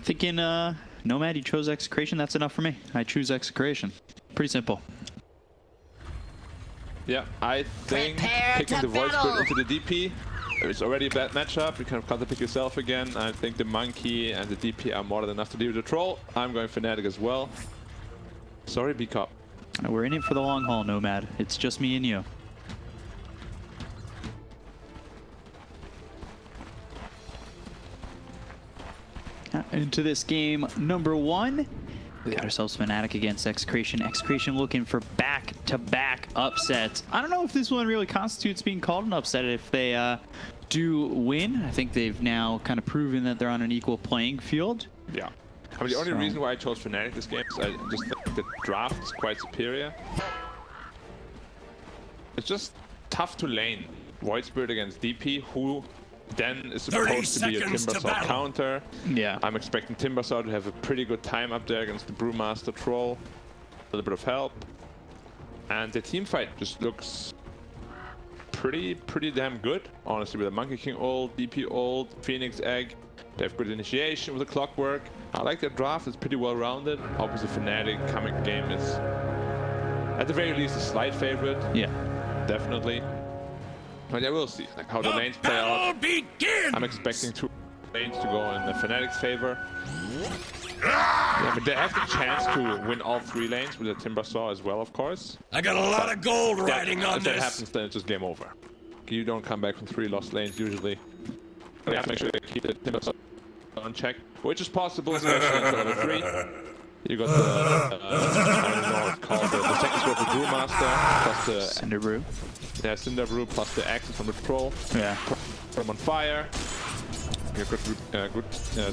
thinking Nomad, you chose Execration. That's enough for me. I choose Execration. Pretty simple. Yeah, I think picking the Void Spirit into the DP, it's already a bad matchup. You can counterpick yourself again. I think the Monkey and the DP are more than enough to deal with the Troll. I'm going Fnatic as well. Sorry, B-Cup. We're in it for the long haul, Nomad. It's just me and you. Into this game number 1. We got ourselves Fnatic against Execration. Execration looking for back-to-back upsets. I don't know if this one really constitutes being called an upset if they do win. I think they've now kind of proven that they're on an equal playing field. Yeah. I mean, the only reason why I chose Fnatic this game is I just think the draft is quite superior. It's just tough to lane Void Spirit against DP, who then is supposed to be a Timbersaw counter. Yeah. I'm expecting Timbersaw to have a pretty good time up there against the Brewmaster Troll. A little bit of help. And the team fight just looks pretty damn good, honestly, with the Monkey King ult, DP ult, Phoenix Egg. They have good initiation with the clockwork. I like their draft, it's pretty well rounded. Obviously Fnatic coming game is at the very least a slight favorite. Yeah. Definitely. But yeah, we'll see like how the lanes play out. I'm expecting 2 lanes to go in the Fnatic's favor. Yeah, but they have the chance to win all 3 lanes with the Timbersaw as well, of course. I got a lot of gold riding on this. If that happens, then it's just game over. You don't come back from 3 lost lanes usually. You have to make sure they keep the Timbersaw on check, which is possible, especially in level 3. You got the, I don't know what it's called, the second sword for Brewmaster, plus the Cinder Brew. Yeah, Cinder Brew plus the axes from the Troll. Yeah. Put him on fire. You have good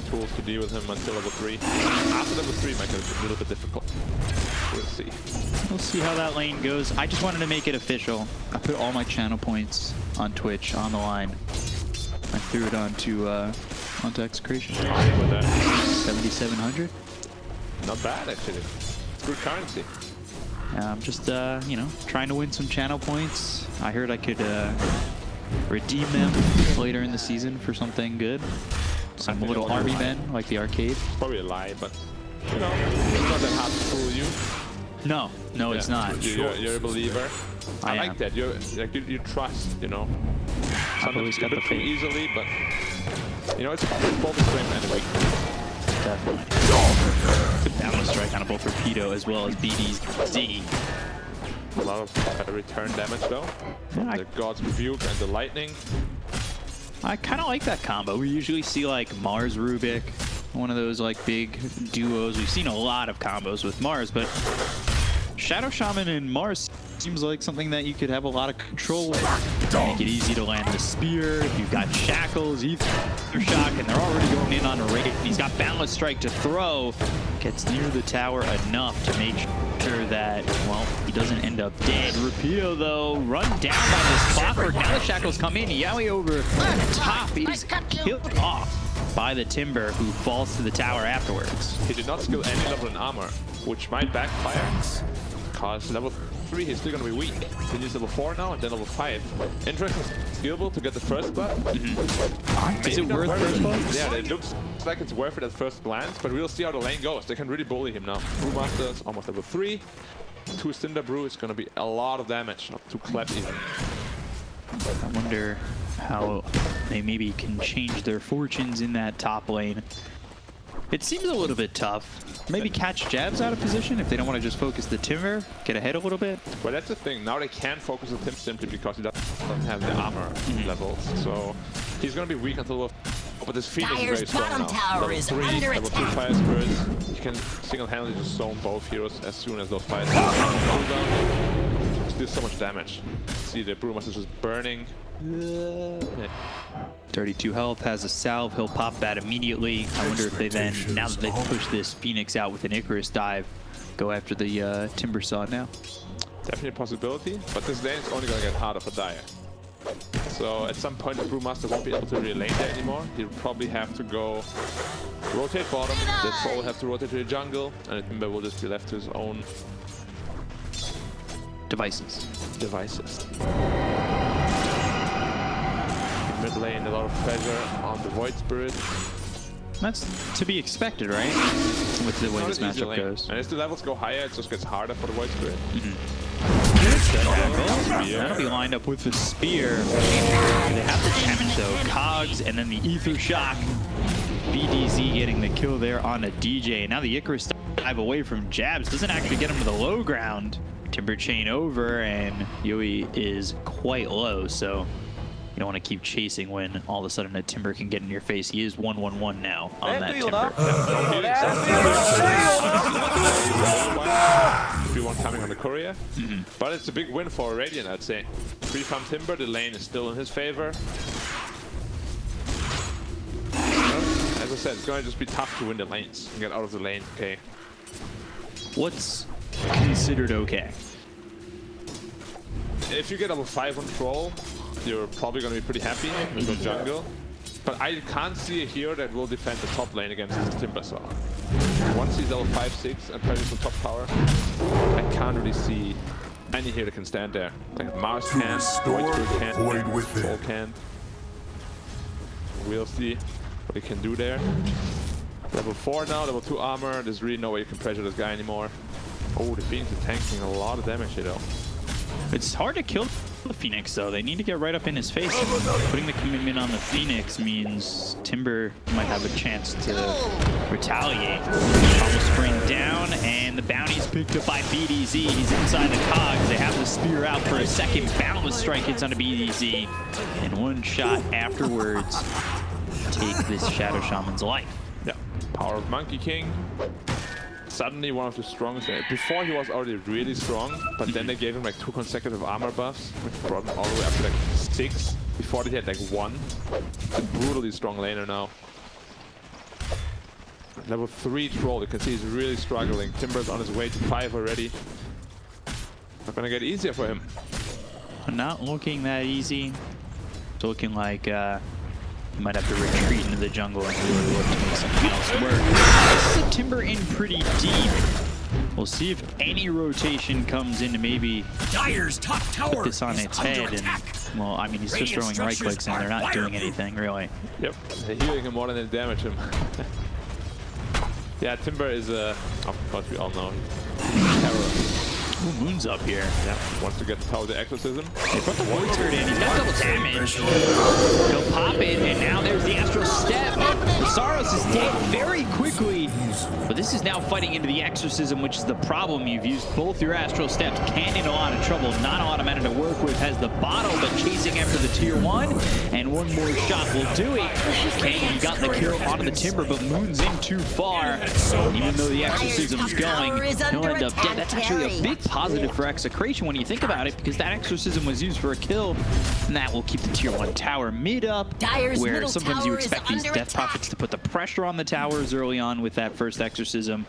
tools to deal with him until level 3. After level 3 might get a little bit difficult. We'll see. We'll see how that lane goes. I just wanted to make it official. I put all my channel points on Twitch on the line. I threw it onto Execration. With that. 7,700. Not bad, actually. It's good currency. I'm just, you know, trying to win some channel points. I heard I could redeem them later in the season for something good. Some little army men, like the arcade. Probably a lie, but, you know, it's not that hard to fool you. No, yeah. It's not. You're a believer. I like am. that. You trust, you know. I've always got the faith. Easily, but, you know, it's both a strength and a weakness. Definitely. Good balance strike on both Torpedo as well as BDZ. A lot of return damage though. From the God's Rebuke and the Lightning. I kind of like that combo. We usually see like Mars Rubik, one of those like big duos. We've seen a lot of combos with Mars, but Shadow Shaman and Mars seems like something that you could have a lot of control with. Make it easy to land the spear. If you've got Shackles, Ether Shock, and they're already going in on a raid. He's got Balance Strike to throw. Gets near the tower enough to make sure that, well, he doesn't end up dead. Rapido, though, run down by this clockwork. Now the Shackles come in. Yaoi over top. He's killed off by the Timber, who falls to the tower afterwards. He did not skill any level in armor, which might backfire. Because level 3 he's still going to be weak. He needs level 4 now and then level 5. Interesting skillable to get the first blood. Is it worth first blood? Yeah, it looks like it's worth it at first glance, but we'll see how the lane goes. They can really bully him now. Brewmaster is almost level 3. 2 Cinder Brew is going to be a lot of damage. Up to Clap even. I wonder how they maybe can change their fortunes in that top lane. It seems a little bit tough. Maybe catch jabs out of position if they don't want to just focus the Timber, get ahead a little bit. Well, that's the thing. Now they can focus the Tim simply because he doesn't have the armor levels. So he's going to be weak until level 4. But this Phoenix is very strong now. Level 3, level 2 Fire Spirits. He can single-handedly just zone both heroes as soon as those Fire Spirits cool down. Just do so much damage. See the Brewmaster just burning. 32 health, has a salve, he'll pop that immediately. I wonder if they then, now that they've pushed this Phoenix out with an Icarus dive, go after the Timbersaw now. Definitely a possibility, but this lane is only going to get harder for Dire. So at some point the Brewmaster won't be able to really lane there anymore. He'll probably have to go rotate bottom, the Troll will have to rotate to the jungle, and the Timber will just be left to his own devices. Mid lane, a lot of pressure on the Void Spirit. That's to be expected, right? With the way this matchup goes. And as the levels go higher, it just gets harder for the Void Spirit. That'll be lined up with the spear. They have the damage though. Cogs and then the Ether Shock. BDZ getting the kill there on a DJ. Now the Icarus dive away from jabs. Doesn't actually get him to the low ground. Timber chain over and Yui is quite low, so you don't want to keep chasing when all of a sudden a Timber can get in your face. He is 1-1-1 now on that Timber. 3-1 coming on the courier. But it's a big win for Radiant, I'd say. 3-farm Timber, the lane is still in his favor. As I said, it's going to just be tough to win the lanes and get out of the lane. Okay. What's considered okay? If you get level 5 on Troll, you're probably going to be pretty happy with your jungle. But I can't see a hero that will defend the top lane against this Timber Saw. Once he's level 5-6 and pressures the top tower, I can't really see any hero that can stand there. Like Mars can, Void can, Troll can. We'll see what he can do there. Level 4 now, level 2 armor. There's really no way you can pressure this guy anymore. Oh, the Phoenix is tanking a lot of damage here though. It's hard to kill the Phoenix though. They need to get right up in his face. Putting the commitment on the Phoenix means Timber might have a chance to retaliate. Almost spraying down and the bounty's picked up by BDZ. He's inside the cogs. They have the spear out for a second. Boundless strike hits onto BDZ. And one shot afterwards take this Shadow Shaman's life. Yeah, power of Monkey King. Suddenly one of the strongest. Before he was already really strong, but then they gave him like 2 consecutive armor buffs, which brought him all the way up to like 6. Before they had like 1. A brutally strong laner now. Level 3 Troll, you can see he's really struggling. Timber's on his way to 5 already. Not gonna get easier for him. Not looking that easy. It's looking like he might have to retreat into the jungle and really look to make something else work. This is a Timber in pretty deep. We'll see if any rotation comes in to maybe put this on its head. And, well, I mean, he's just throwing right clicks and they're not doing anything, really. Yep, they're healing him more than they damage him. Yeah, Timber is, of course we all know, terror. Ooh, Moon's up here. Yeah, wants to get the power of the Exorcism. They put the Void Spirit in. He's got double damage. He'll pop it, and now there's the Astral Step. Saros is dead very quickly. But this is now fighting into the Exorcism, which is the problem. You've used both your Astral Steps. Can in a lot of trouble. Not a lot of mana to work with. Has the bottle, but chasing after the tier 1. And one more shot will do it. Kane got the kill onto the Timber, but Moon's in too far. Even though the Exorcism's going, he'll end up dead. That's actually a big positive for Execration when you think about it, because that Exorcism was used for a kill, and that will keep the tier 1 tower mid up, where sometimes you expect these Death Prophets to put the pressure on the towers early on with that first Exorcism.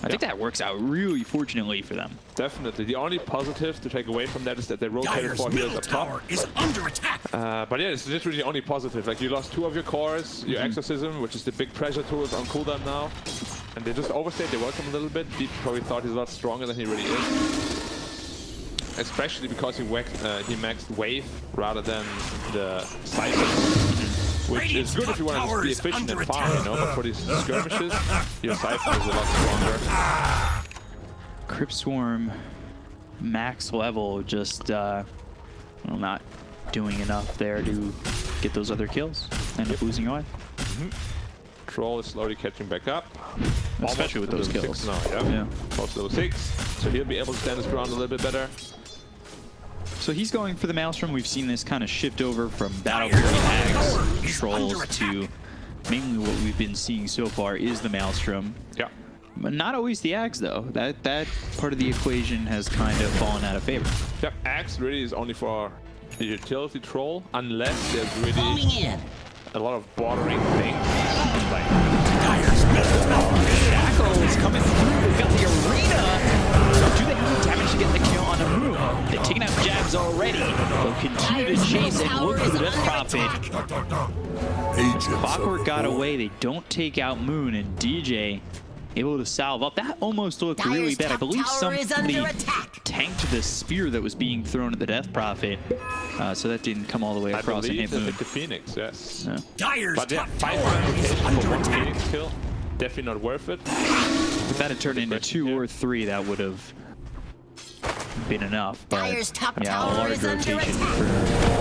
I think that works out really fortunately for them. Definitely. The only positive to take away from that is that they rotated 4 heroes up top. Is under attack. But yeah, it's literally the only positive. Like, you lost 2 of your cores, your Exorcism, which is the big pressure tool, is on cooldown now. And they just overstayed their welcome a little bit. Deep probably thought he's a lot stronger than he really is. Especially because he maxed Wave rather than the Cypher. Which is good if you want to just be efficient and farm, you know, but for these skirmishes, your Cypher is a lot stronger. Crypt Swarm, max level, just well, not doing enough there to get those other kills. End up losing your life. Troll is slowly catching back up. Especially with those kills. Now, yeah. Close to level 6, so he'll be able to stand his ground a little bit better. So he's going for the Maelstrom. We've seen this kind of shift over from Battlefield Hags, Trolls, to mainly what we've been seeing so far is the Maelstrom. Yeah. But not always the Axe, though. That part of the equation has kind of fallen out of favor. Yep, Axe really is only for the utility Troll, unless there's really a lot of bordering things. Like Shackle is coming through. They've got the arena. Do they have damage to get the kill on a move? They're taking out jabs already. They'll continue to chase and look for the Death Prophet. Clockwork got away. They don't take out Moon, and DJ able to salve up. That almost looked really bad. I believe somebody tanked the spear that was being thrown at the Death Prophet, so that didn't come all the way across and hit Moon. The Phoenix, yes. Yeah. Dire's But yeah, top 5 tower is rotations under for 1 attack. Phoenix kill. Definitely not worth it. If that had turned into 2 or 3, that would have been enough. But Dire's top yeah, a tower large is under rotation attack. for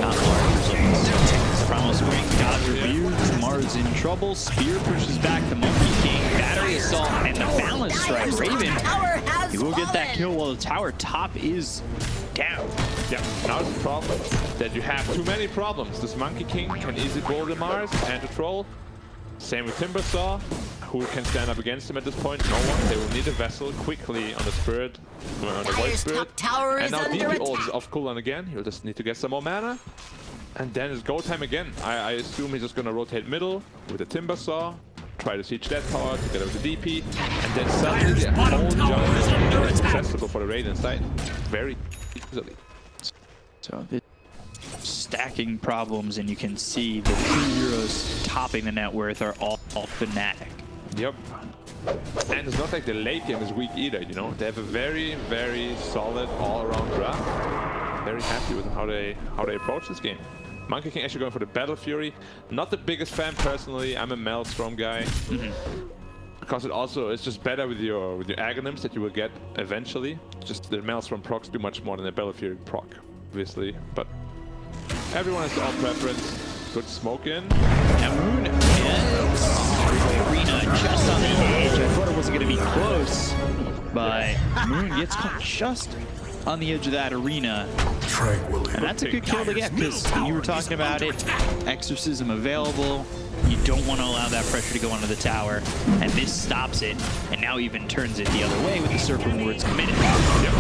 not large results. Primal Spring, God's Rebuke, Mars in trouble, Spear pushes back the Monkey King, Battery Assault, and the Balance Strike. Dire's Raven, top tower has he will get that fallen. kill while the tower top is down. Yeah, now the problem that you have too many problems. This Monkey King can easily bowl the Mars and the Troll. Same with Timbersaw. Who can stand up against him at this point? No one. They will need a vessel quickly on the Spirit, on the Void Dire's Spirit. top tower And is now under DP ult is attack. off cooldown again. He'll just need to get some more mana. And then it's go time again. I assume he's just gonna rotate middle with the Timbersaw, try to siege that tower together with the DP, and then suddenly the whole jungle is accessible for the Radiant side very easily. So it's stacking problems, and you can see the 2 heroes topping the net worth are all Fnatic. Yep. And it's not like the late game is weak either, you know? They have a very, very solid all-around draft. Very happy with how they approach this game. Monkey King actually going for the Battle Fury. Not the biggest fan personally. I'm a Maelstrom guy. Because it's just better with your Aghanims that you will get eventually. Just the Maelstrom procs do much more than the Battle Fury proc, obviously. But everyone has their own preference. Good smoke in. And Moon gets Arena just on the edge. I thought it wasn't going to be close, but Moon gets caught just on the edge of that arena. And that's a good kill to get, because you were talking about it. Exorcism available. You don't want to allow that pressure to go onto the tower, and this stops it, and now even turns it the other way with the Serpent Wards committed. Yep.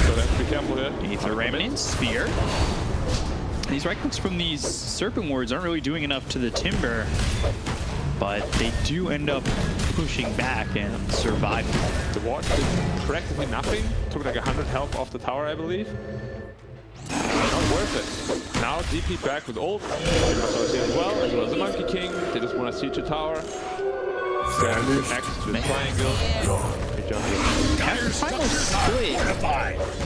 So let's be careful here. Aether Remnant, Spear. These right clicks from these Serpent Wards aren't really doing enough to the Timber, but they do end up pushing back and surviving. The ward did practically nothing. Took like 100 health off the tower, I believe. Not worth it. Now DP back with ult. As well as the Monkey King. They just want to siege the tower. X to the triangle. After final split,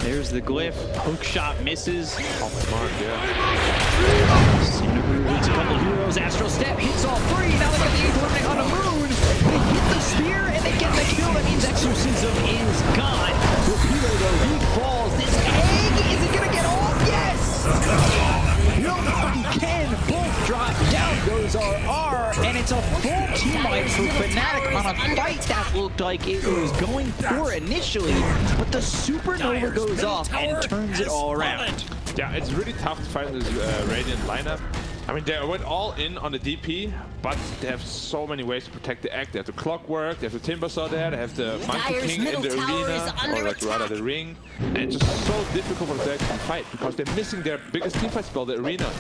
there's the glyph. Hook shot misses. Off the mark, yeah. Cinder hits a couple heroes. Astral Step hits all 3. Now they got the Aether Remnant on the Moon. They hit the spear and they get the kill. That means Exorcism is gone. Torpedo though, he falls. This egg, is it gonna get off? Yes! Nobody can. Both drop down goes RR, and it's a full team wipe for Fnatic on a fight that looked like it was going for initially, but the Supernova goes off and turns it all around. Yeah, it's really tough to fight this Radiant lineup. I mean, they went all in on the DP, but they have so many ways to protect the Egg. They have the Clockwork, they have the Timbersaw there, they have the Monkey Dire's King in the middle tower arena, is under or like rather attack. the ring. And it's just so difficult for the Egg to fight, because they're missing their biggest teamfight spell, the arena.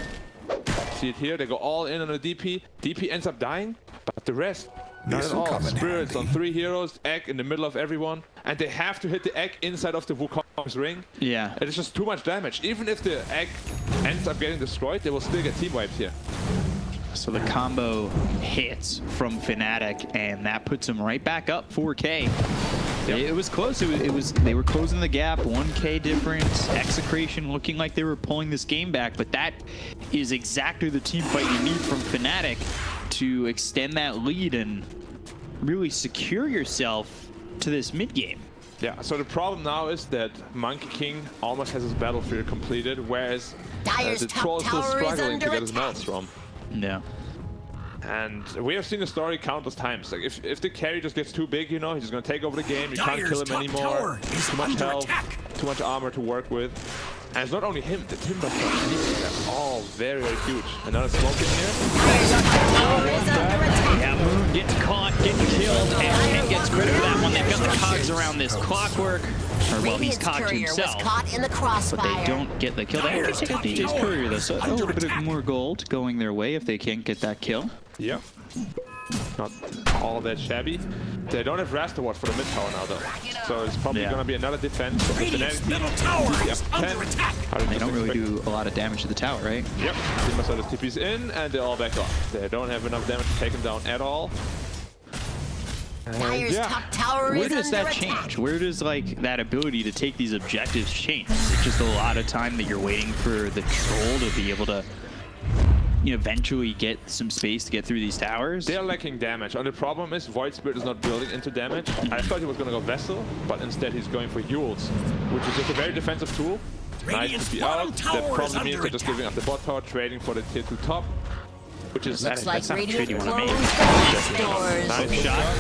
See it here, they go all in on the DP. DP ends up dying, but the rest, not at all. Spirits on 3 heroes, Egg in the middle of everyone, and they have to hit the Egg inside of the Wukong's ring. Yeah. And it's just too much damage. Even if the Egg ends up getting destroyed, they will still get team wiped here. So the combo hits from Fnatic, and that puts them right back up 4K. Yep. It was close. It was they were closing the gap, 1K difference. Execration looking like they were pulling this game back, but that is exactly the team fight you need from Fnatic to extend that lead and really secure yourself to this mid game. Yeah, so the problem now is that Monkey King almost has his battlefield completed, whereas Dire's the top Troll is still tower is struggling to under get his attack. Maelstrom. Yeah. And we have seen the story countless times. Like if the carry just gets too big, you know, he's just gonna take over the game. You can't kill him anymore. Too much health, too much armor to work with. And it's not only him, the Timber are all very, very huge. Another smoke in here. Yeah, Moon gets caught, getting killed, and Ken gets credit for that one. They've got the cogs around this Clockwork. Or, well, he's cogged himself. Was caught in the crossfire. But they don't get the kill. They actually take out DJ's courier, though, so a little bit of more gold going their way if they can't get that kill. Yep. Not all that shabby. They don't have Rasta Ward for the mid tower now, though. So it's probably going to be another defense. Radiant's middle tower is under attack. They don't really do a lot of damage to the tower, right? Yep. Timbersaw just TP's in, and they're all back off. They don't have enough damage to take him down at all. Dire's top tower Where is does under that attack. change? Where does like that ability to take these objectives change? Is it just a lot of time that you're waiting for the troll to be able to eventually get some space to get through these towers? They're lacking damage, and the problem is Void Spirit is not building into damage. I thought he was going to go Vessel, but instead he's going for Yules, which is just a very defensive tool. Nice Radiant's to be bottom out. tower That is probably means under they're just attack. giving up the bot tower, trading for the tier 2 top, which is Looks like not a trade Radiant you wanna closed make. the doors. Nice shot.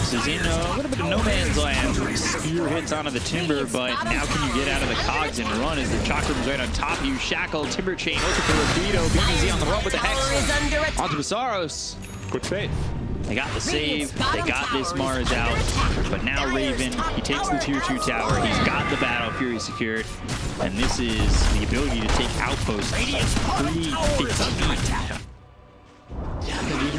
This is in a little bit of no man's land. Spear hits onto the timber, but now can you get out of the cogs and run as the Chakrams right on top of you? Shackle, Timber Chain, looking for Rapido. BBZ on the run with the Tower is Hex. under attack. Onto Basaros. good save. They got the save, they got this Mars out, but now Raven, he takes the tier 2 tower, he's got the Battle Fury secured, and this is the ability to take outposts. Usually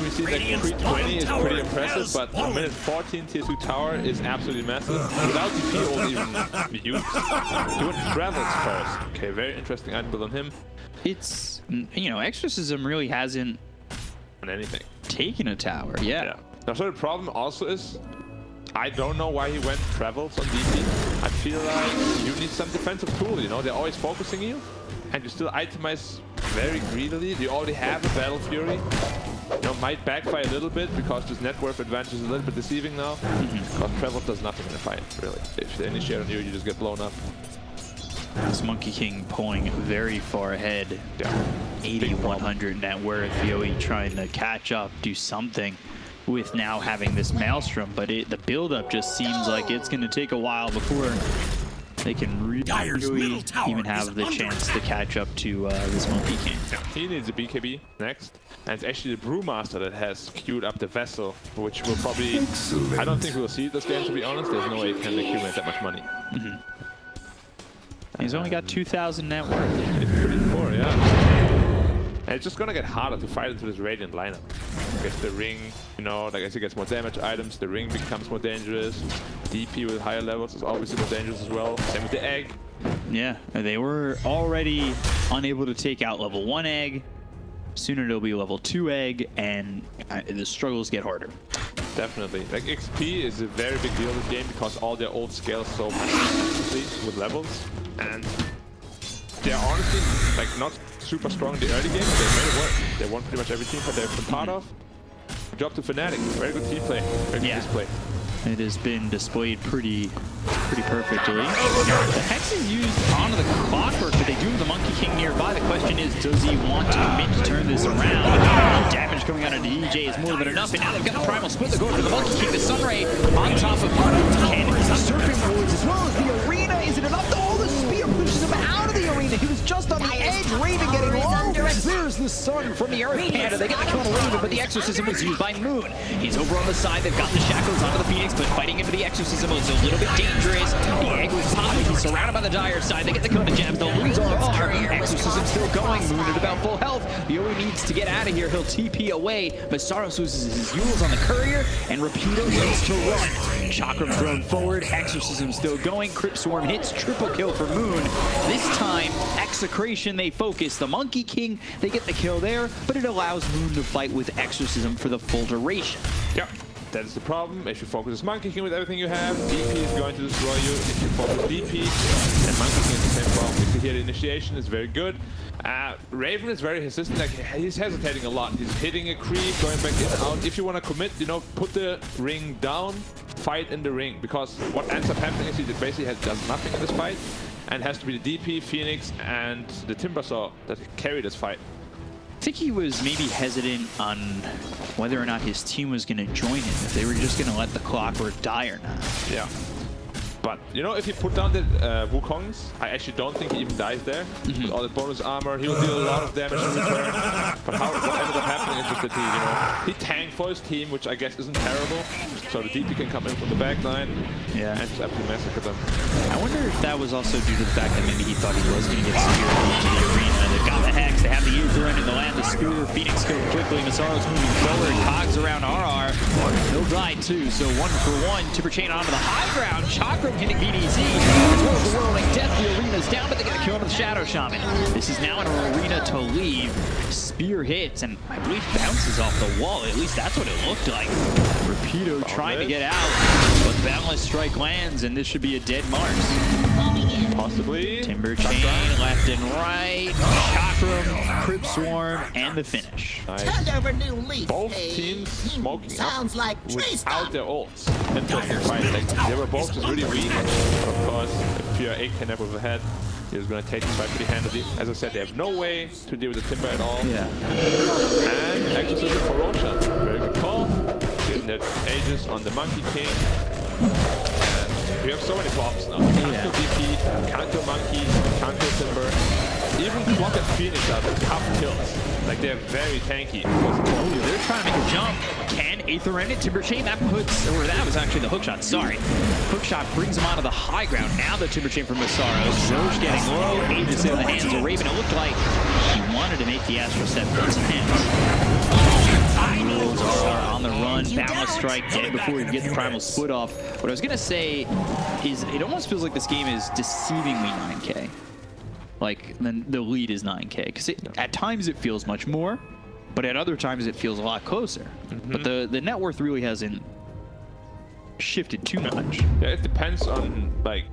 we see that pre-20 is pretty impressive, but a minute 14 tier 2 tower is absolutely massive. Without DP, it won't even be used. He went Travels first. Okay, very interesting item build on him. It's, Exorcism really hasn't And anything. taken a tower, yeah. Now, so the problem also is, I don't know why he went Travels on DP. I feel like you need some defensive tool, they're always focusing you, and you still itemize very greedily. You already have a Battle Fury. Might backfire a little bit because this net worth advantage is a little bit deceiving now. Because Travels does nothing in a fight, really. If they initiate on you, you just get blown up. This Monkey King pulling very far ahead. Yeah. 8,100 net worth. Yoey trying to catch up, do something with now having this Maelstrom, but the build-up just seems like it's going to take a while before they can Dire's middle really tower even is have the under chance to catch up to this Monkey King. He needs a BKB next. And it's actually the Brewmaster that has queued up the Vessel, which will probably... I don't think we'll see this game, to be honest. There's no way it can accumulate that much money. He's only got 2,000 net worth. It's pretty poor, yeah. And it's just gonna get harder to fight into this Radiant lineup. I guess the ring, as he gets more damage items, the ring becomes more dangerous. DP with higher levels is obviously more dangerous as well. Same with the egg. Yeah, they were already unable to take out level 1 egg. Soon it'll be level 2 egg, and the struggles get harder. Definitely. Like, XP is a very big deal in this game because all their old scales so massively with levels. And they're honestly, not super strong in the early game, but they made it work. They won pretty much every team that they've been part of. Good job to Fnatic. Very good team play. Very good display. It has been displayed pretty perfectly. The Hex is used onto the Clockwork, but they do have the Monkey King nearby. The question is, does he want to commit to turn this around? Damage coming out of the DJ is more than enough, and now they've got the Primal Split. They're going for the Monkey King. The Sunray on top of Cannon. Surfing Woods as well as the arena. Is it enough? Oh, the spear pushes him out of the arena. He was just on the edge. Raven getting low. There's the Sun from the Earth Panda. They get the kill on Raven, but the Exorcism was used by Moon. He's over on the side. They've got the Shackles onto the Phoenix, but fighting into the Exorcism was a little bit dangerous. The egg was popping. He's surrounded by the Dire side. They get the Coda Gems. They'll lose RR. Exorcism still going. Moon at about full health. Yoey needs to get out of here. He'll TP away, but Saros loses his Yules on the Courier, and Rapido needs to run. Chakram thrown forward. Exorcism still going. Crypt Swarm hits. Triple kill for Moon. This time, Execration, they focus. The Monkey King, they get the kill there, but it allows Moon to fight with Exorcism for the full duration. Yeah. That is the problem. If you focus this Monkey King with everything you have, DP is going to destroy you. If you focus DP, and Monkey King is the same problem. You see here the initiation is very good. Raven is very hesitant. He's hesitating a lot. He's hitting a creep, going back in and out. If you want to commit, put the ring down, fight in the ring. Because what ends up happening is he basically does nothing in this fight. And it has to be the DP, Phoenix, and the Timbersaw that carry this fight. I think he was maybe hesitant on whether or not his team was going to join him, if they were just going to let the Clockwork die or not. Yeah. But, if you put down the Wukongs, I actually don't think he even dies there. With all the bonus armor, he will deal a lot of damage in return. But what ended up happening is just that he tanked for his team, which I guess isn't terrible. So the DP can come in from the back line and just absolutely massacre them. I wonder if that was also due to the fact that maybe he thought he was going to get secured into the arena. They've got the Hex, they have the Aether in the land, the Spear. Phoenix go quickly. Massaro's moving forward. Cogs around RR. He'll die too, so 1-for-1. Timber Chain onto the high ground. Chakram hitting BDZ. As well as the Whirling Death. The arena's down, but they got a kill on the Shadow Shaman. This is now an arena to leave. Spear hits, and I believe bounces off the wall. At least that's what it looked like. Rapido trying to get out, but Boundless Strike lands, and this should be a dead Mars. Possibly. Timber Chain left and right. Chakram, Crypt Swarm, and the finish. Nice. Turned over new leaf. Both teams smoking Sounds up like tree without stump. their ults. Interesting fight. Like, they were both just really weak. Of course, if you're 8 can over the head, he was going to take this fight pretty handily. As I said, they have no way to deal with the Timber at all. Yeah. And Execration for Roshan. Very good call. Getting their Aegis on the Monkey King. And we have so many props now. Can't kill DP, can't kill Monkey, can't kill Timber. Even Clock and Phoenix are tough kills. Like, they're very tanky. Oh, they're trying to make a jump. Can Aether end it? Timber Chain, that puts, or that was actually the hook shot, sorry. Hook shot brings him onto the high ground. Now the Timber Chain from Massaros. Roche getting low. Aegis in the hands of Raven. It looked like he wanted to make the Astral Step into him. Rules are on the run. Boundless Strike dead before he can get the Primal Split off. What I was going to say is it almost feels like this game is deceivingly 9K. Like, then the lead is 9K. Because at times it feels much more, but at other times it feels a lot closer. But the net worth really hasn't shifted too much. Yeah, it depends on like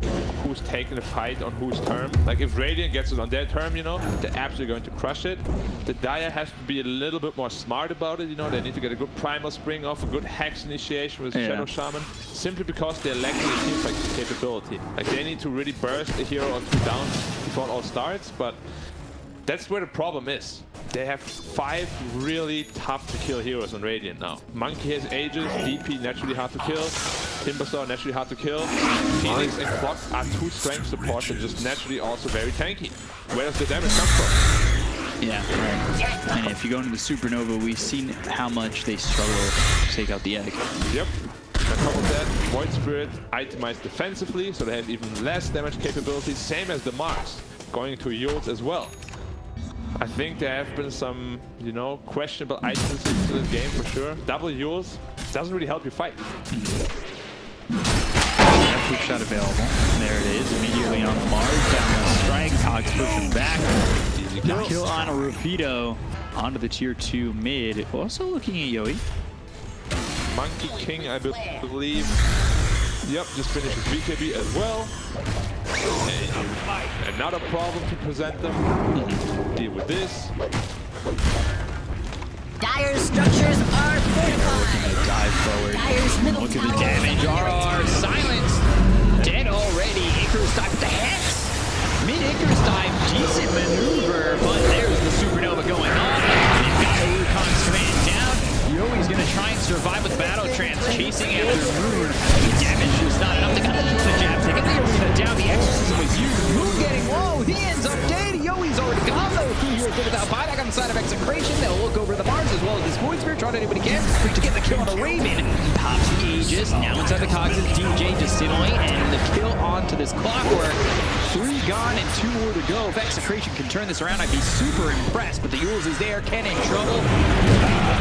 who's taking the fight on whose term. Like if Radiant gets it on their term, you know, they're absolutely going to crush it. The Dire has to be a little bit more smart about it, you know, they need to get a good Primal Spring off, a good Hex initiation with Shadow Shaman, simply because they're lacking the teamfight capability. Like they need to really burst a hero or 2 down before it all starts, but that's where the problem is. They have 5 really tough to kill heroes on Radiant now. Monkey has Aegis, DP naturally hard to kill, Timbersaw naturally hard to kill, Phoenix and Clock are 2 strength supports and just naturally also very tanky. Where does the damage come from? Yeah, right. And if you go into the Supernova, we've seen how much they struggle to take out the egg. Yep. On top of that, Void Spirit itemized defensively, so they have even less damage capability, same as the Mars, going to Yules as well. I think there have been some, you know, questionable items into this game for sure. Double Yules doesn't really help you fight. Quick shot available. There it is. Immediately on the Mars. Down the Strike. Cogs pushing back. Easy Kill on a Rapido. Onto the tier 2 mid. Also looking at Yoi. Monkey King, I believe. Yep, just finished his BKB as well. And another problem to present them. Deal with this. Dire's structures are fortified. Dive forward. Dire's middle Look at the tower damage. RR silenced. Dead already. Icarus dive with the Hex. Mid Icarus dive. Decent maneuver, but there's the Supernova going on. They've got Wukon's command down. Yoi's going to try and survive with Battle Trance. Chasing after Moon. Damage is not enough. They got the kill the jab. They get the arena down. The exorcism was used. Moon getting low. He ends up dead. Yoi's already gone though. Through here without buyback on the side of Execration. They'll look over the Mars as well as this Void Spirit. Trying to do what he can to get the kill on the Raven. Pops the Aegis. Now inside the Cogs is DJ Dissimulate. And the kill onto this Clockwork. 3 gone and 2 more to go. If Execration can turn this around, I'd be super impressed. But the Yules is there. Ken in trouble.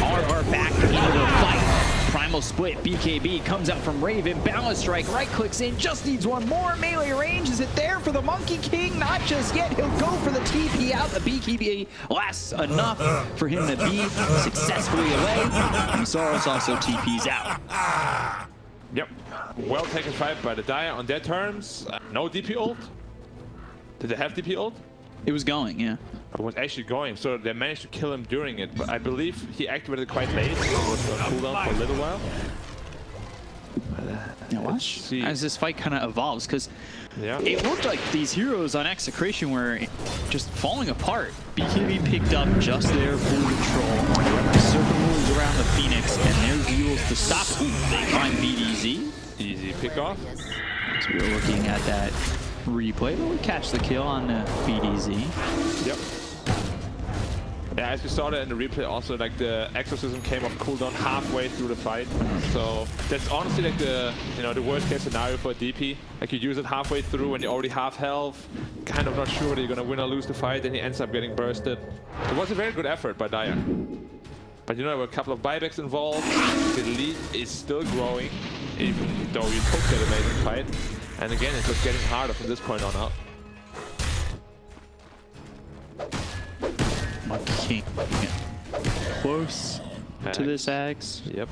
RR back into the fight. Primal Split. BKB comes out from Raven. Balance Strike. Right clicks in. Just needs one more. Melee range. Is it there for the Monkey King? Not just yet. He'll go for the TP out. The BKB lasts enough for him to be successfully away. And Soros also TPs out. Yep. Well taken fight by the Dire on their terms. No DP ult. Did they have DP ult? It was going, yeah. It was actually going, so they managed to kill him during it, but I believe he activated quite late, so it was on cooldown for a little while. Now watch as this fight kind of evolves, because it looked like these heroes on Execration were just falling apart. BKB picked up just there for control. Circle moves around the Phoenix, and there's Yules to stop. Ooh, they find BDZ. Easy pickoff. So we were looking at that replay, but we catch the kill on the BDZ. Yep. Yeah, as we saw that in the replay, also like the exorcism came off cooldown halfway through the fight. So that's honestly like the the worst case scenario for a DP. Like you use it halfway through when you're already half health, kind of not sure whether you're gonna win or lose the fight, and he ends up getting bursted. It was a very good effort by Dire. But there were a couple of buybacks involved. The lead is still growing, even though you took that amazing fight. And again, it's just getting harder from this point on out. King close to this axe. Yep.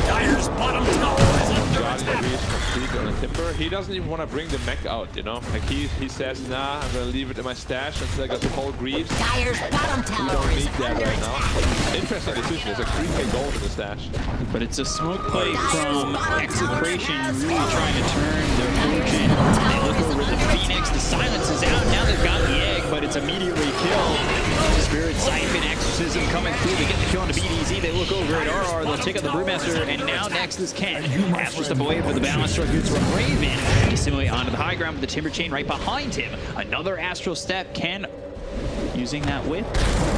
Dire's bottom tower is under Guarding attack. reach complete on the timber. He doesn't even want to bring the mech out, Like he says, nah, I'm gonna leave it in my stash until I got the whole Greaves. Dire's bottom We tower don't is need that under right attack. now. Interesting decision. There's like 3k gold in the stash. But it's a smoke play from Execration, really trying to turn their fortune. They look over the Phoenix, the silence is out. Now they've got the egg, but it's immediately killed. Spirit Siphon, Exorcism coming through. They get the kill on the BDZ. They look over at RR. They'll take out the Brewmaster, and now next is Ken. Astro step away for the balance strike roots from Raven. Assimilate onto the high ground with the Timber Chain right behind him. Another Astral step. Ken using that whip,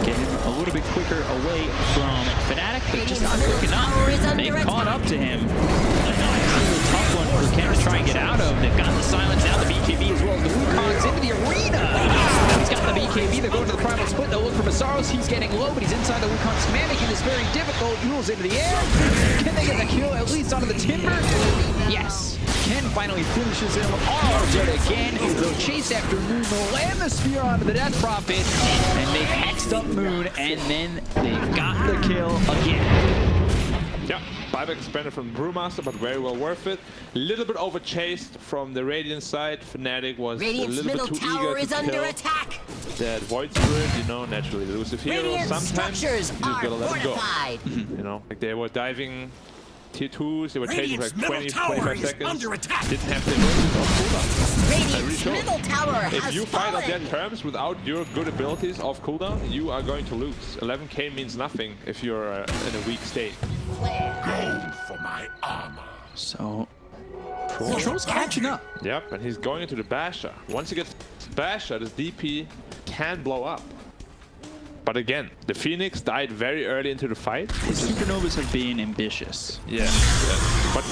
getting a little bit quicker away from Fnatic, but just not quick enough. They've caught up to him. A tough one for Ken to try and get out of. They've got the silence out, the BKB as well as the Wukong's into the arena. He's got the BKB, they're going to the primal split. They'll look for Masaros. He's getting low, but he's inside the Wukong's command, making this very difficult. Rules into the air. Can they get the kill at least onto the timber? Yes. Ken finally finishes him off yet again. They'll chase after Moon. They'll land the spear onto the Death Prophet, and they've hexed up Moon, and then they've got the kill again. Yeah, buyback expanded from Brewmaster, but very well worth it. A little bit overchased from the Radiant side. Fnatic was Radiant's a little middle bit too tower eager is to under kill attack. that Void Spirit, naturally the elusive hero. Radiant Sometimes you structures just are gotta let them go. fortified. Like they were diving tier 2s, they were taking Radiant's like 20, middle tower 25 is seconds. under attack. Didn't have the abilities on cooldown. Radiant's showed. middle tower If has you fight on fallen. their terms without your good abilities off cooldown, you are going to lose. 11k means nothing if you're in a weak state. Gold for my armor. So, Troll's catching up. Yep, and he's going into the Basher. Once he gets Basher, this DP can blow up. But again, the Phoenix died very early into the fight. His supernovas have been ambitious. Yeah. But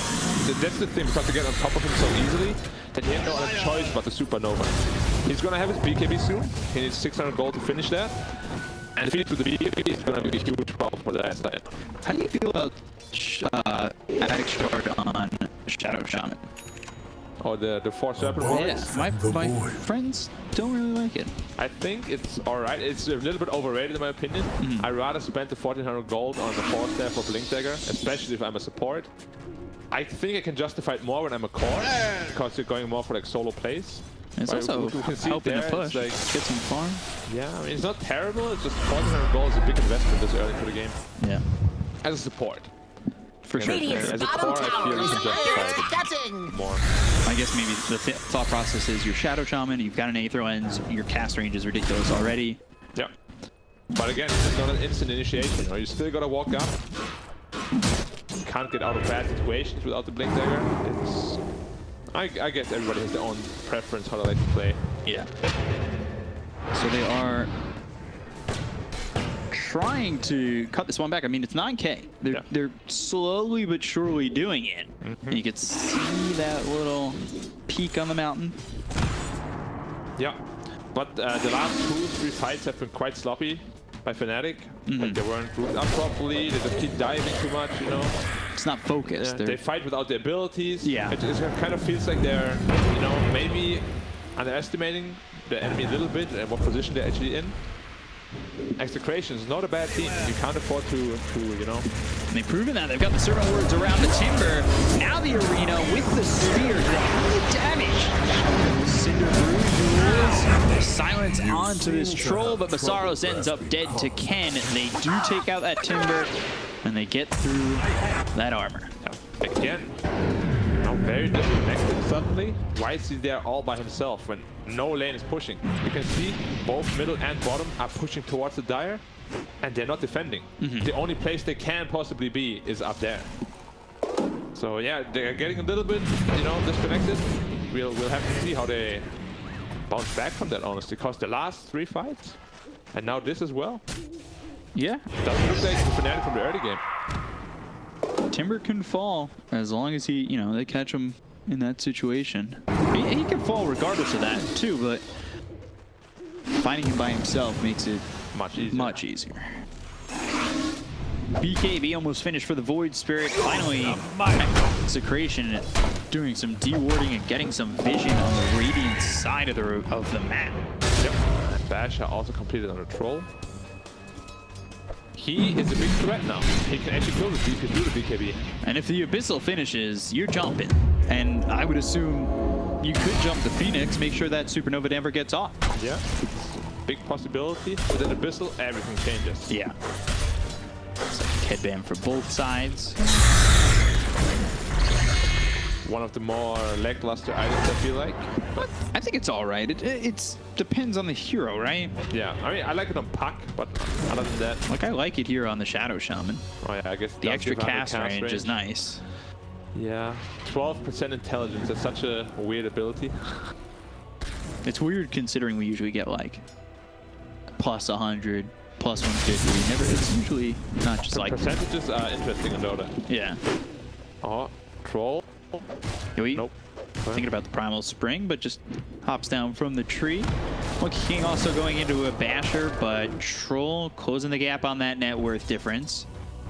that's the thing, because to get on top of him so easily, that he had no other choice but the supernova. He's gonna have his BKB soon. He needs 600 gold to finish that. And if he to the BKB, it's gonna be a huge problem for that side. How do you feel about Addict Shard on Shadow Shaman? Oh, the Force Serpent one? Yeah, my friends don't really like it. I think it's alright. It's a little bit overrated in my opinion. I'd rather spend the 1400 gold on the Force Staff or Blink Dagger, especially if I'm a support. I think I can justify it more when I'm a core, because you're going more for like solo plays. It's But also you can see helping there, to push, it's like, get some farm. yeah, I mean, it's not terrible. It's just 1400 gold is a big investment this early into the game. Yeah, As a support. for sure. Radiant's As a bottom core, I tower feel you is can justify under it cutting. more. I guess maybe the thought process is you're Shadow Shaman, you've got an Aether Lens, your cast range is ridiculous already. Yeah. But again, it's not an instant initiation. You still gotta walk up. You can't get out of bad situations without the Blink Dagger. It's... I guess everybody has their own preference how they like to play. Yeah. So they are trying to cut this one back. I mean, it's 9k. They're slowly but surely doing it. And you can see that little peak on the mountain. Yeah. But the last 2-3 fights have been quite sloppy by Fnatic. Like they weren't grouped up properly. They just keep diving too much, It's not focused. They fight without the abilities. Yeah. It kind of feels like they're, maybe underestimating the enemy a little bit and what position they're actually in. Execration is not a bad team. You can't afford to. And they've proven that. They've got the servant words around the timber. Now the arena with the spear. The damage. Cinder Brew duels. Silence onto this troll, but Masaros ends up dead to Ken. They do take out that timber, and they get through that armor. Again, now very disconnected suddenly. Why is he there all by himself when no lane is pushing? You can see both middle and bottom are pushing towards the Dire, and they're not defending. The only place they can possibly be is up there. So yeah, they're getting a little bit, disconnected. We'll have to see how they bounce back from that, honestly, because the last 3 fights, And now this as well. Yeah. Doesn't look like the Fnatic from the early game. Timber can fall as long as he, you know, they catch him in that situation. He can fall regardless of that too, but finding him by himself makes it Much easier. BKB almost finished for the Void Spirit. Finally, Execration doing some dewarding and getting some vision on the Radiant side of the map. Yep. And Basha also completed on a troll. He is a big threat now. He can actually kill the DPC through the BKB. And if the Abyssal finishes, you're jumping. And I would assume you could jump the Phoenix, make sure that Supernova never gets off. Yeah. Big possibility. With an Abyssal, everything changes. Yeah. So headband for both sides. One of the more lackluster items, I feel like. But I think it's all right. It depends on the hero, right? yeah, I mean, I like it on Puck, but other than that, Like, I like it here on the Shadow Shaman. oh yeah, I guess The does extra give out cast range is nice. Yeah, 12% intelligence. That's such a weird ability. It's weird considering we usually get like plus 100, plus 150. Never. It's usually not just like. Percentages are interesting in Dota. Yeah. Oh, troll. Yoey, Nope. thinking about the Primal Spring, but just hops down from the tree. Monkey King also going into a Basher, but Troll closing the gap on that net worth difference.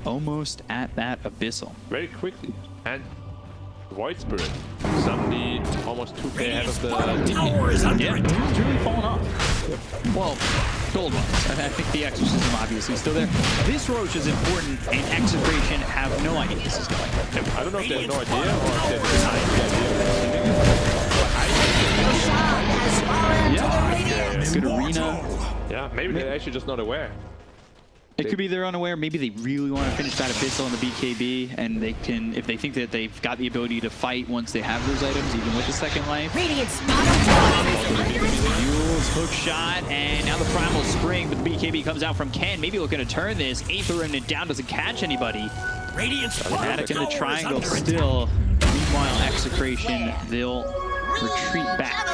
Almost at that Abyssal. Very quickly. And Void Spirit. Suddenly almost 2k ahead of the Bottom tower is under Yeah, attack. it's really fallen off. Well, gold ones. I think the Exorcism obviously still there. This Roach is important, and Execration have no idea this is going. I don't know if they have no idea or if they're behind the idea of sending it. But I think Yeah, good arena. yeah, maybe they're actually just not aware. It could be they're unaware. Maybe they really want to finish that Abyssal in the BKB, and they can, if they think that they've got the ability to fight once they have those items, even with the second life. Radiant's bottom tower is under attack. Yule's hook shot, and now the Primal Spring, but the BKB comes out from Ken. Maybe looking to turn this. Aether running it down, doesn't catch anybody. Radiant's bottom Fnatic in the tower is triangle under attack. still. Meanwhile, Execration, they'll retreat back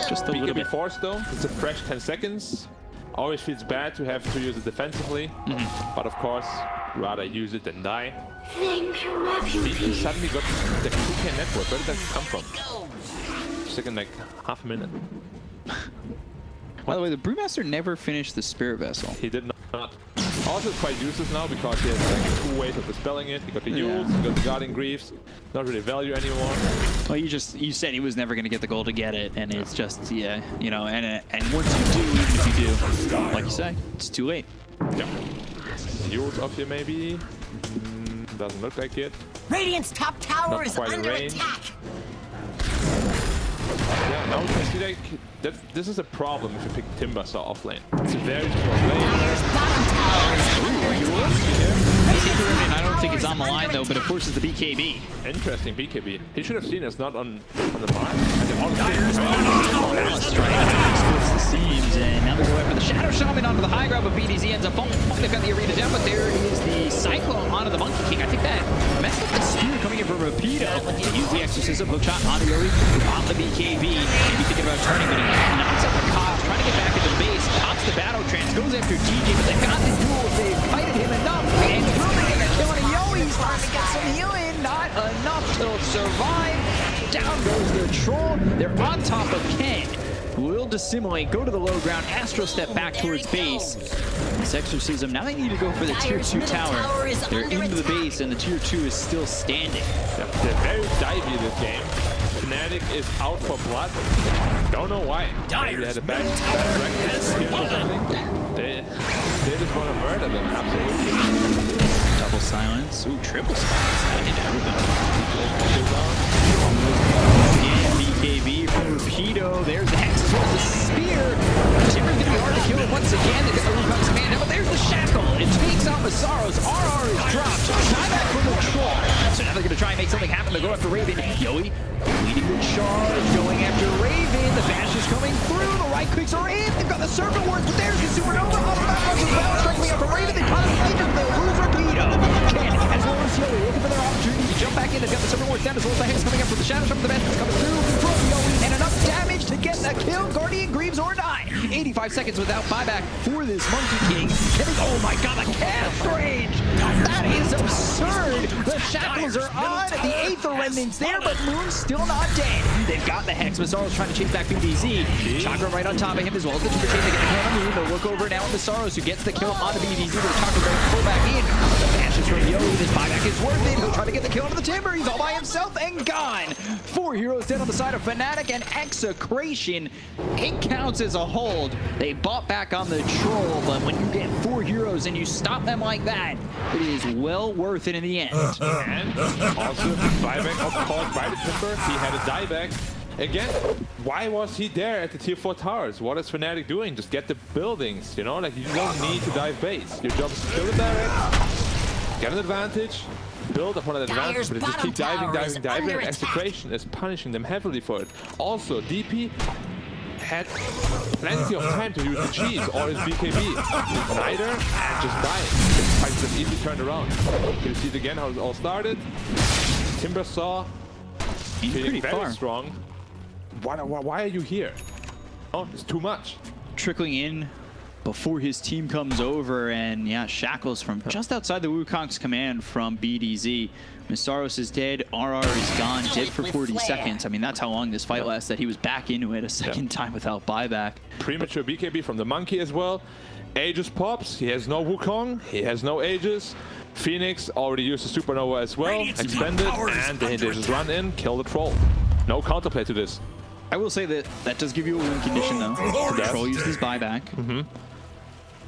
just a little BKB bit. force though, it's a fresh 10 seconds. Always feels bad to have to use it defensively, but of course, rather use it than die. He suddenly got the 2k network. Where did that come from? Just in like half a minute. By the way, the Brewmaster never finished the Spirit Vessel. He did not. Also, it's quite useless now because he has like 2 ways of dispelling it. He got the Yules, he got the Guardian Greaves. Not really value anymore. Well, you said he was never going to get the goal to get it, and it's just, yeah, you know, and once you do, even if you do, like you say, it's too late. Yep. Yules up here maybe. Doesn't look like it. Radiant's top tower Not is quite in under range. attack. Yeah, now we can see like this is a problem if you pick Timbersaw off lane. It's a very strong lane. Dire's bottom tower is under attack. I don't think it's on the line, though, but it forces the BKB. Interesting BKB. He should have seen it's not on the mark. And then all the Balance strike splits the seams, and now they go after the Shadow Shaman onto the high ground, but BDZ ends up falling. They've got the arena down, but there is the Cyclone onto the Monkey King. I think that messed up the spear coming in from Rapido. Use the Exorcism, hook shot onto Yoey, on the BKB. Maybe thinking about turning, but he knocks up the cops, trying to get back into the base, pops the battle trance, goes after TJ, but they've got the duel. They've fighted him enough, and really gonna kill him. Yoey's trying to get some healing, not enough to survive. Down goes the Troll. They're on top of Ken. Will dissimulate, go to the low ground, Astro step back towards base. This Exorcism, now they need to go for the tier 2 tower. They're into the base, and the tier 2 is still standing. Yeah, they're very divey this game. Fnatic is out for blood. Don't know why. Maybe they had a bad record or something. They just want to murder them, absolutely. Double silence. Ooh, triple silence. I did everything. Again, BKB from Rapido. There's the Hex as well as the Spear. Timber's going to be hard to kill once again. They've got the Rubik's Command now, but there's the Shackle. It takes out Masaro's. RR is dropped. Tieback from the Troll. So now they're going to try and make something happen. They go after Raven. Yoey leading the charge, going after Raven. The Bash is coming through. The right clicks are in. They've got the Serpent Wards, but there's the Supernova. On the back as well. Striking out for Raven. They constantly do the lose Rapido. Ken as well as Yoey looking for their opportunity to jump back in. They've got the Serpent Wards down as well as the Hex coming up with the Shadow Shot. The Bash is coming through from Yoey. And enough damage to get a kill, Guardian Greaves or die. 85 seconds without buyback for this Monkey King. Oh my god, the cast range! That is absurd! The shackles are on, the Aether Remnant's there, but Moon's still not dead. They've got the Hex. Masaros trying to chase back BDZ. Chakra right on top of him as well as the Timber Chain. They get the kill on Moon. They'll look over now on Masaros, who gets the kill on the BDZ, but the Chakra bear pull back in. The bashes from Yo. This buyback is worth it. He'll try to get the kill onto the Timber. He's all by himself and gone. 4 heroes dead on the side of Fnatic and Execration. It counts as a hold. They bought back on the troll, but when you get 4 heroes and you stop them like that, it is well worth it in the end. And also the buyback caused by the Timber. He had a dieback. Again, why was he there at the tier 4 towers? What is Fnatic doing? Just get the buildings, you know? Like, you don't need to dive base. Your job is to kill the direct, get an advantage, build upon an advantage, but just keep diving. And Execration is punishing them heavily for it. Also, DP had plenty of time to use the cheese or his BKB. Neither, and just died. The fight just easily turned around. You see it again how it all started. Timber saw, feeling very strong. Why are you here? Oh, it's too much. Trickling in before his team comes over, and yeah, shackles from just outside the Wukong's command from BDZ. Masaros is dead, RR is gone, dead for 40 seconds. I mean, that's how long this fight lasts, that he was back into it a second time without buyback. Premature BKB from the Monkey as well. Aegis pops, he has no Wukong, he has no Aegis. Phoenix already used the Supernova as well, expended, and they just run in, kill the Troll. No counterplay to this. I will say that that does give you a win condition, though. The Troll used his buyback.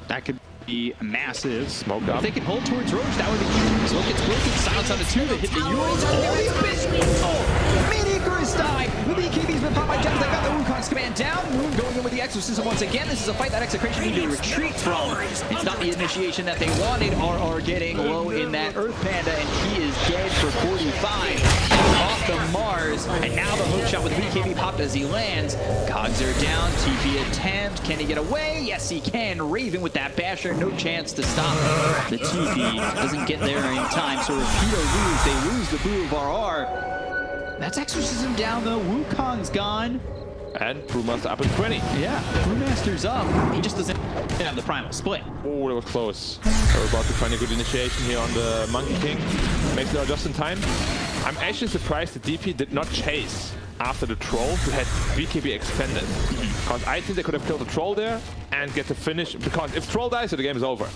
That could be massive. Smoke up. If they can hold towards Roach, that would be huge. Smoke gets broken. Silence on the 2. They hit the Euros. Oh, the Abyss Missile! Mini-Gurus die. The BKB's been popped by Gems. They got the Wukong's command down. Moon going in with the Exorcism once again. This is a fight that Execration need to retreat from. It's not the initiation that they wanted. RR getting low in that Earth Panda, and he is dead for 45. Off the Mars, and now the hook shot with BKB popped as he lands. Cogs are down. TP attempt. Can he get away? Yes, he can. Raven with that basher. No chance to stop the TP. Doesn't get there in time. So Rapido lose. They lose the Boo of RR. That's Exorcism down though. Wukong's gone. And Brewmaster up in 20. Yeah, Brewmaster's up. He just doesn't have the primal split. Oh, that was close. We're about to find a good initiation here on the Monkey King. Makes it out just in time. I'm actually surprised that DP did not chase after the Troll who had BKB expended. Because I think they could have killed the Troll there and get the finish. Because if Troll dies, so the game is over.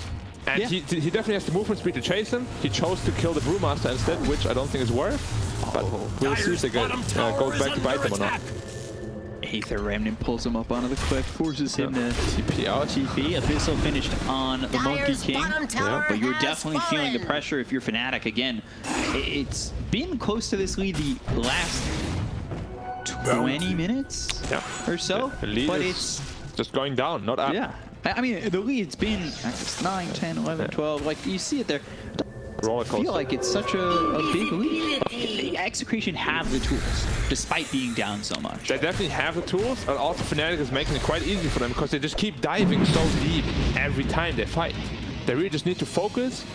And he definitely has the movement speed to chase him. He chose to kill the Brewmaster instead, which I don't think is worth. But we'll see if they goes back to bite them or not. Aether Remnant pulls him up onto the cliff, forces him to TP out. TP. Abyssal finished on the Monkey King. But you're definitely feeling the pressure if you're Fnatic. Again, it's been close to this lead the last 20 minutes or so. The lead but is just going down, not up. Yeah. I mean, the lead's been 9, 10, 11, 12. Like, you see it there. I feel like it's such a big lead. Execration have the tools, despite being down so much. They definitely have the tools, and also Fnatic is making it quite easy for them because they just keep diving so deep every time they fight. They really just need to focus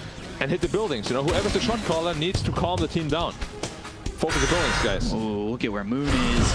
and hit the buildings. You know, whoever's the shot caller needs to calm the team down. Focus the buildings, guys. Oh, look at where Moon is.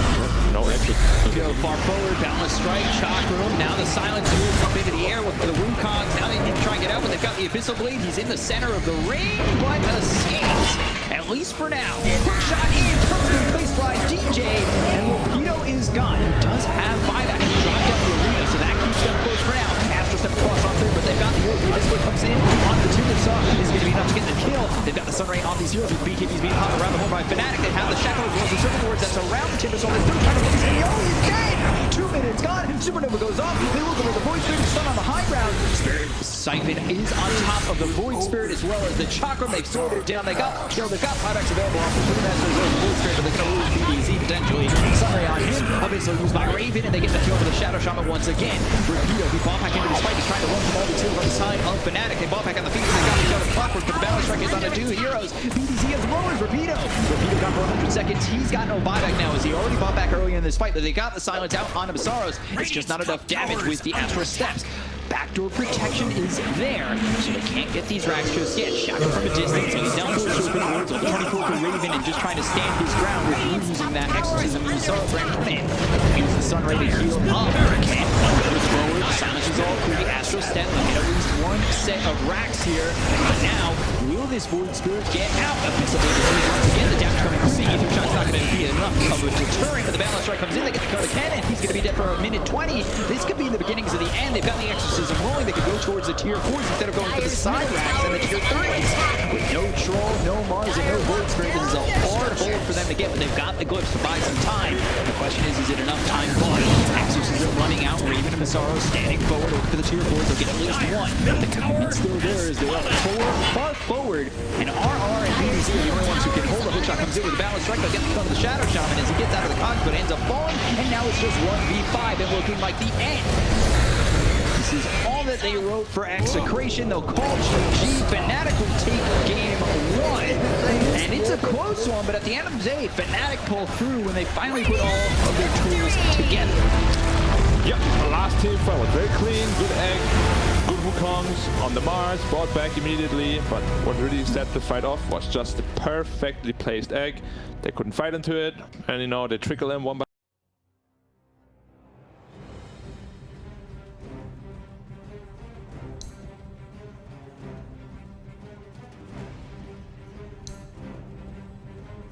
No entry. Go far forward, boundless strike, Chakra. Now the silence will up into the air with the Wukongs. Now they need to try and get out, but they've got the Abyssal Blade. He's in the center of the ring, but escapes, at least for now. Shot in, perfectly placed by DJ, and Rapido is gone. He does have buyback. He dropped down the arena, so that keeps them close for now. Astro step across on third, but they've got the Yogi. This one comes in on the Timber Saw. Is going to be enough to get the kill. They've got the Sunray on these heroes with BKBs being popped around the horn by Fnatic. They have the Shackle as well as the Circle Boards that's around the Timber Saw. They're still trying to focus in. Yo, he's dead! 2 minutes gone. Supernova goes off. They look over the Void Spirit. Stun on the high ground. Spirit Siphon is on top of the Void Spirit as well as the Chakra. They've slowed it down. They got killed. They've got buybacks available off the Brewmaster as well as the Void Spirit, but they're going to lose BDZ potentially. Sunray on him. Obviously used by Raven, and they get the kill for the Shadow Shaman once again. Rapido, he bought back into this fight. He's trying to run from all the two on the side of Fnatic. They bought back on the feet. They got the shot of Clockwork, but the balance strike is on the 2 heroes. BDZ as well as Rapido. Rapido got for 100 seconds. He's got no buyback now as he already bought back earlier in this fight, but they got the silence out on Masaros. It's just not enough damage with the Astra Steps. backdoor protection is there, so they can't get these racks just yet. Shadow from a distance, he's down for the open wards, level 24 for Raven, and just trying to stand his ground with using that Exorcism and Sorrow Brand come in. Use the Sun Ray to heal up. Can't goes forward, silence is all clear. Astro Stet looking at least one set of racks here, but now, will this Void Spirit get out? Abyssal Blade once again, the damage coming through. The Ether Shot's not going to be enough to cover deterrent, but the Balance Strike comes in, they get the Coda Cannon, he's going to be dead for a minute 20. This could be the beginnings of the end. They've got the Exorcism rolling, they could go towards the tier 4s instead of going for the side racks and the tier 3s. With no Troll, no Mars, and no Void Spirit, this is a hard hold for them to get, but they've got the glyphs to buy some time. The question is it enough time? But Exorcism running out, Raven and Massaro standing forward, looking for the tier 4s, they'll get at least one. The commitment still there as they're up far forward, and RR and DPC are the only ones who can hold. The hookshot comes in with a Balance Strike, they'll get the gun of the Shadow Shaman as he gets out of the cogs, but ends up falling, and now it's just 1v5 and looking like the end. This is all that they wrote for Execration. They'll call GG. Fnatic will take game 1. And it's a close one, but at the end of the day, Fnatic pull through when they finally put all of their tools together. Yep, the last team fight was very clean, good egg, good Wukongs on the Mars, brought back immediately, but what really set the fight off was just the perfectly placed egg. They couldn't fight into it, and you know, they trickle in one by